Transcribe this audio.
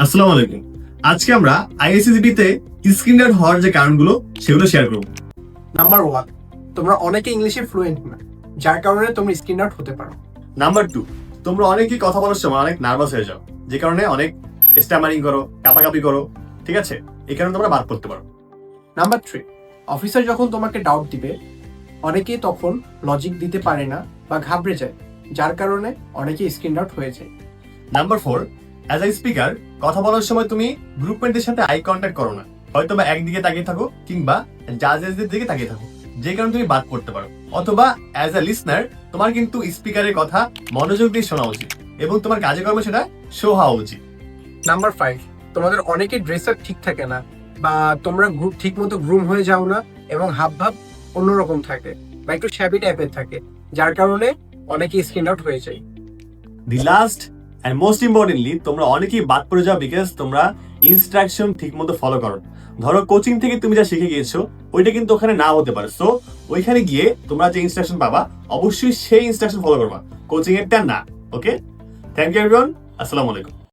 আসসালামু আলাইকুম। আজকে আমরা আইএসসিসিবি তে স্ক্রিন গার্ড হওয়ার যে কারণগুলো সেগুলো শেয়ার করব। নাম্বার 1, তোমরা অনেকে ইংলিশে ফ্লুয়েন্ট না, যার কারণে তোমরা স্ক্রিন আউট হতে পারো। নাম্বার 2, তোমরা অনেকেই কথা বলার সময় অনেক নার্ভাস হয়ে যাও, যে কারণে অনেক স্ট্যামারিং করো, কাপাকাপি করো, ঠিক আছে? এই কারণে তোমরা বাদ করতে পারো। নাম্বার 3, অফিসার যখন তোমাকে ডাউট দিবে, অনেকেই তখন লজিক দিতে পারে না বা ঘাবড়ে যায়, যার কারণে অনেকেই স্ক্রিন আউট হয়ে যায়। নাম্বার 4, অ্যাজ আ স্পিকার কথা বলার সময় তুমি গ্রুপমেন্টের সাথে আই কন্ট্যাক্ট করো না, হয়তো বা একদিকে তাকিয়ে থাকো কিংবা জাজেসদের দিকে তাকিয়ে থাকো, যে কারণে তুমি বাদ করতে পারো। অথবা অ্যাজ আ লিসনার তোমার কিন্তু স্পিকারের কথা মনোযোগ দিয়ে শোনা উচিত এবং তোমার কাজে কর্মে সেটা শো হওয়া উচিত। নাম্বার 5, তোমাদের অনেকের ড্রেস আপ ঠিক থাকে না, বা তোমরা ঠিক মতো গ্রুম হয়ে যাও না এবং হাবভাব অন্যরকম থাকে বা একটু শ্যাবি টাইপের থাকে, যার কারণে অনেকেই স্ক্রিন আউট হয়ে যায়। The last and most importantly, তোমরা অনেকেই বাদ পড়ে যাও বিকজ তোমরা ইনস্ট্রাকশন ঠিক মতো ফলো করো। ধরো কোচিং থেকে তুমি যা শিখে গিয়েছো ওইটা কিন্তু ওখানে না হতে পারে, সো ওইখানে গিয়ে তোমরা যে ইনস্ট্রাকশন পাবা অবশ্যই সেই ইনস্ট্রাকশন ফলো করবা, কোচিং এরটা না। ওকে, থ্যাংক ইউ এভরিওয়ান, আসসালামু আলাইকুম।